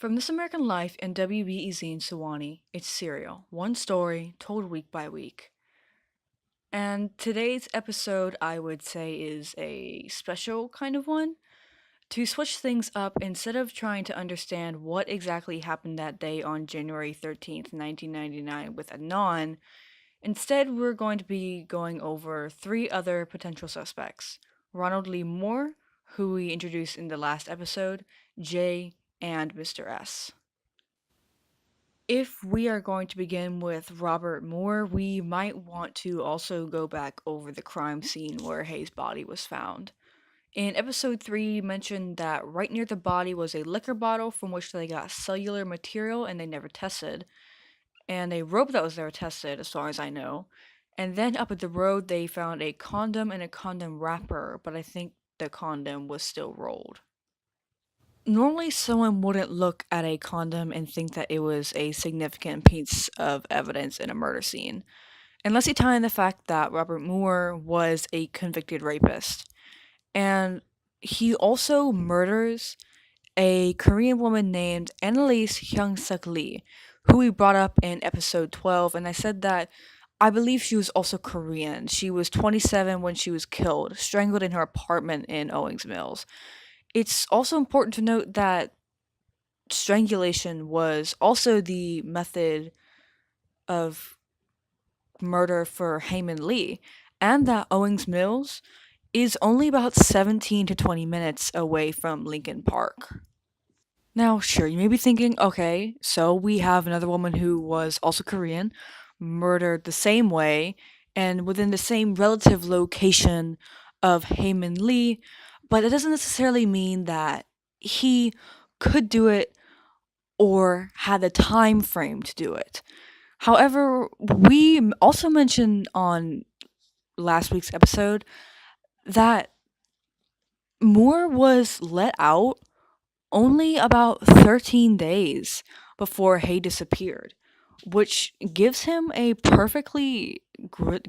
From This American Life and WBEZ in Sewanee, it's Serial, one story told week by week. And today's episode, I would say, is a special kind of one. To switch things up, instead of trying to understand what exactly happened that day on January 13th, 1999 with Adnan, instead we're going to be going over three other potential suspects. Ronald Lee Moore, who we introduced in the last episode, Jay, and Mr. S. If we are going to begin with Robert Moore, we might want to also go back over the crime scene where Hayes' body was found. In episode 3, mentioned that right near the body was a liquor bottle from which they got cellular material and they never tested, and a rope that was never tested, as far as I know. And then up at the road, they found a condom and a condom wrapper, but I think the condom was still rolled. Normally, someone wouldn't look at a condom and think that it was a significant piece of evidence in a murder scene, unless you tie in the fact that Robert Moore was a convicted rapist. And he also murders a Korean woman named Annalise Hyung-suk Lee, who we brought up in episode 12, and I said that I believe she was also Korean. She was 27 when she was killed, strangled in her apartment in Owings Mills. It's also important to note that strangulation was also the method of murder for Heyman Lee, and that Owings Mills is only about 17 to 20 minutes away from Lincoln Park. Now, sure, you may be thinking, okay, so we have another woman who was also Korean, murdered the same way, and within the same relative location of Heyman Lee, but it doesn't necessarily mean that he could do it or had the time frame to do it. However, we also mentioned on last week's episode that Moore was let out only about 13 days before Hay disappeared, which gives him a perfectly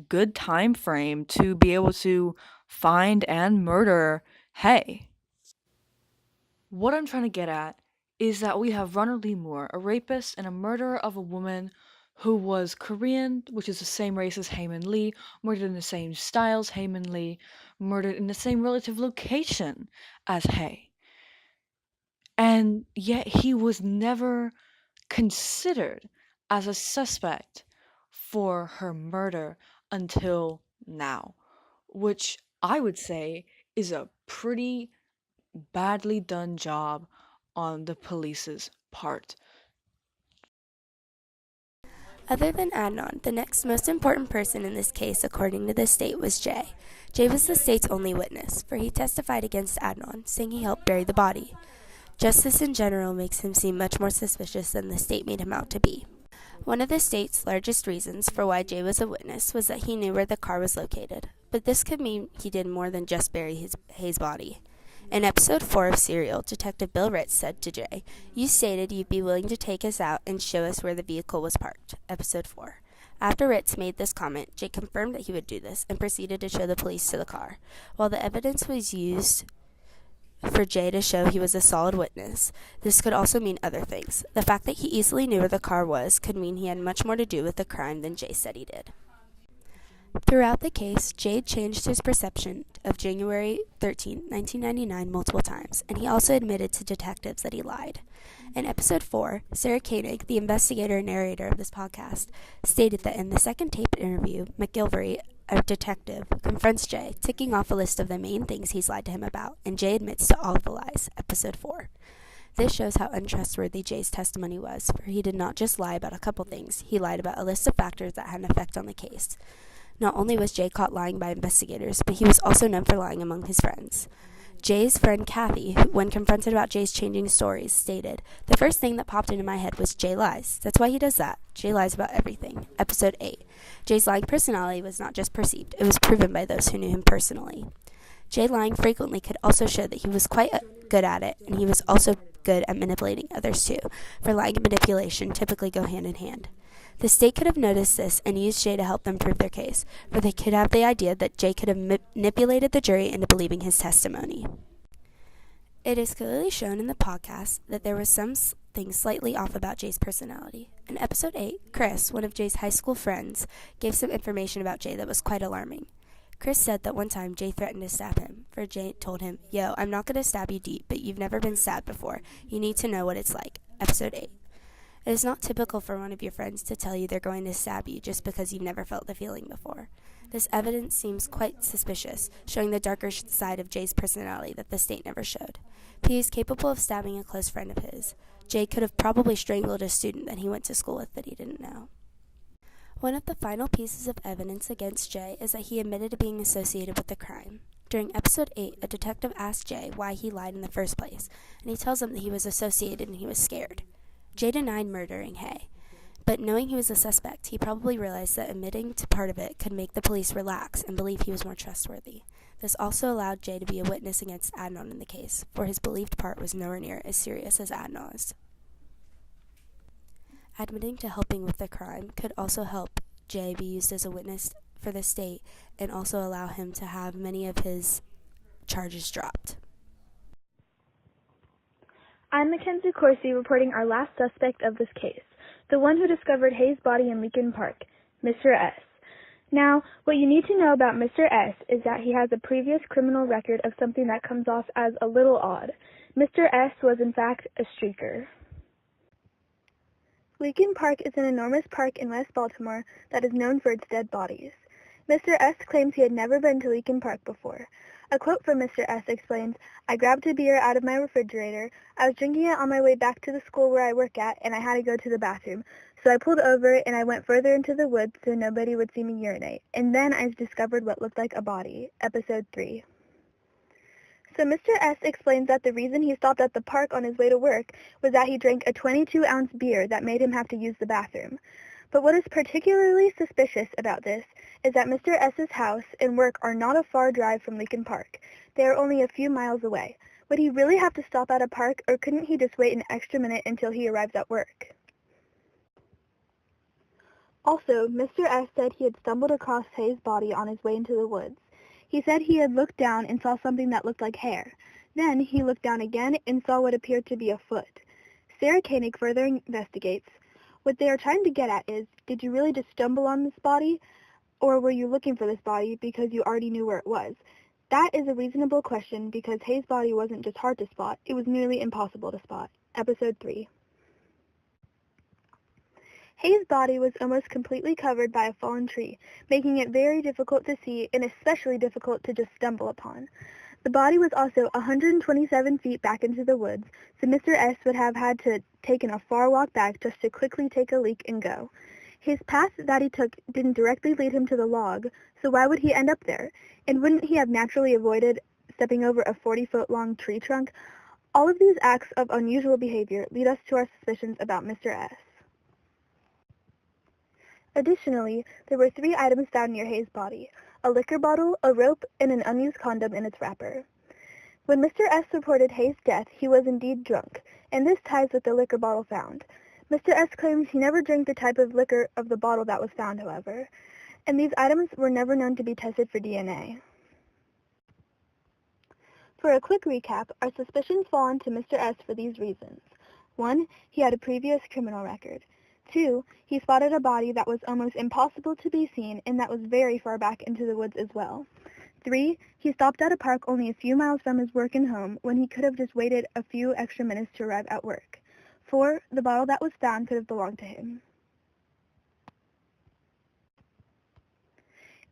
good time frame to be able to find and murder Hay. What I'm trying to get at is that we have Ronald Lee Moore, a rapist and a murderer of a woman who was Korean, which is the same race as Heyman Lee, murdered in the same style as Heyman Lee, murdered in the same relative location as Hay. And yet he was never considered as a suspect for her murder until now, which I would say is a pretty badly done job on the police's part. Other than Adnan, the next most important person in this case, according to the state, was Jay. Jay was the state's only witness, for he testified against Adnan, saying he helped bury the body. Justice in general makes him seem much more suspicious than the state made him out to be. One of the state's largest reasons for why Jay was a witness was that he knew where the car was located, but this could mean he did more than just bury Hayes' body. In episode 4 of Serial, Detective Bill Ritz said to Jay, "You stated you'd be willing to take us out and show us where the vehicle was parked." Episode 4. After Ritz made this comment, Jay confirmed that he would do this and proceeded to show the police to the car. While the evidence was used for Jay to show he was a solid witness, this could also mean other things. The fact that he easily knew where the car was could mean he had much more to do with the crime than Jay said he did. Throughout the case, Jade changed his perception of January 13, 1999 multiple times, and he also admitted to detectives that he lied. In episode 4, Sarah Koenig, the investigator and narrator of this podcast, stated that in the second taped interview, McGilvery, a detective, confronts Jay, ticking off a list of the main things he's lied to him about, and Jay admits to all of the lies. Episode 4. This shows how untrustworthy Jay's testimony was, for he did not just lie about a couple things, he lied about a list of factors that had an effect on the case. Not only was Jay caught lying by investigators, but he was also known for lying among his friends. Jay's friend Kathy, when confronted about Jay's changing stories, stated, "The first thing that popped into my head was Jay lies. That's why he does that. Jay lies about everything." Episode 8. Jay's lying personality was not just perceived, it was proven by those who knew him personally. Jay lying frequently could also show that he was quite good at it, and he was also good at manipulating others too, for lying and manipulation typically go hand in hand. The state could have noticed this and used Jay to help them prove their case, for they could have the idea that Jay could have manipulated the jury into believing his testimony. It is clearly shown in the podcast that there was some things slightly off about Jay's personality. In episode 8, Chris, one of Jay's high school friends, gave some information about Jay that was quite alarming. Chris said that one time Jay threatened to stab him, for Jay told him, "Yo, I'm not going to stab you deep, but you've never been stabbed before. You need to know what it's like." Episode 8. It is not typical for one of your friends to tell you they're going to stab you just because you've never felt the feeling before. This evidence seems quite suspicious, showing the darker side of Jay's personality that the state never showed. He is capable of stabbing a close friend of his. Jay could have probably strangled a student that he went to school with that he didn't know. One of the final pieces of evidence against Jay is that he admitted to being associated with the crime. During episode 8, a detective asked Jay why he lied in the first place, and he tells him that he was associated and he was scared. Jay denied murdering Hay, but knowing he was a suspect, he probably realized that admitting to part of it could make the police relax and believe he was more trustworthy. This also allowed Jay to be a witness against Adnan in the case, for his believed part was nowhere near as serious as Adnan's. Admitting to helping with the crime could also help Jay be used as a witness for the state and also allow him to have many of his charges dropped. I'm Makenzy Coarsey reporting our last suspect of this case, the one who discovered Hay's body in Lincoln Park, Mr. S. Now, what you need to know about Mr. S is that he has a previous criminal record of something that comes off as a little odd. Mr. S was in fact a streaker. Lincoln Park is an enormous park in West Baltimore that is known for its dead bodies. Mr. S claims he had never been to Lincoln Park before. A quote from Mr. S explains, "I grabbed a beer out of my refrigerator. I was drinking it on my way back to the school where I work at, and I had to go to the bathroom. So I pulled over and I went further into the woods so nobody would see me urinate. And then I discovered what looked like a body." Episode 3. So Mr. S explains that the reason he stopped at the park on his way to work was that he drank a 22-ounce beer that made him have to use the bathroom. But what is particularly suspicious about this is that Mr. S.'s house and work are not a far drive from Lincoln Park. They are only a few miles away. Would he really have to stop at a park, or couldn't he just wait an extra minute until he arrives at work? Also, Mr. S said he had stumbled across Hay's body on his way into the woods. He said he had looked down and saw something that looked like hair. Then he looked down again and saw what appeared to be a foot. Sarah Koenig further investigates. What they are trying to get at is, did you really just stumble on this body, or were you looking for this body because you already knew where it was? That is a reasonable question because Hay's body wasn't just hard to spot, it was nearly impossible to spot. Episode 3. Hay's body was almost completely covered by a fallen tree, making it very difficult to see and especially difficult to just stumble upon. The body was also 127 feet back into the woods, so Mr. S would have had to taken a far walk back just to quickly take a leak and go. His path that he took didn't directly lead him to the log, so why would he end up there? And wouldn't he have naturally avoided stepping over a 40-foot-long tree trunk? All of these acts of unusual behavior lead us to our suspicions about Mr. S. Additionally, there were 3 items found near Hay's body: a liquor bottle, a rope, and an unused condom in its wrapper. When Mr. S reported Hay's death, he was indeed drunk, and this ties with the liquor bottle found. Mr. S claims he never drank the type of liquor of the bottle that was found, however, and these items were never known to be tested for DNA. For a quick recap, our suspicions fall onto Mr. S for these reasons. 1. He had a previous criminal record. 2. He spotted a body that was almost impossible to be seen and that was very far back into the woods as well. 3. He stopped at a park only a few miles from his work and home when he could have just waited a few extra minutes to arrive at work. 4. The bottle that was found could have belonged to him.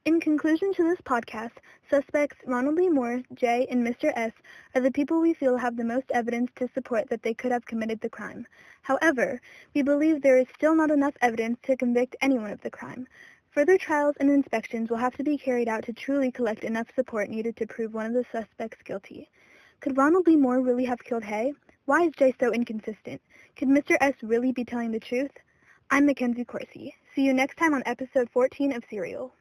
In conclusion to this podcast, suspects Ronald Lee Moore, Jay, and Mr. S are the people we feel have the most evidence to support that they could have committed the crime. However, we believe there is still not enough evidence to convict anyone of the crime. Further trials and inspections will have to be carried out to truly collect enough support needed to prove one of the suspects guilty. Could Ronald Lee Moore really have killed Hay? Why is Jay so inconsistent? Could Mr. S really be telling the truth? I'm Makenzy Coarsey. See you next time on episode 14 of Serial.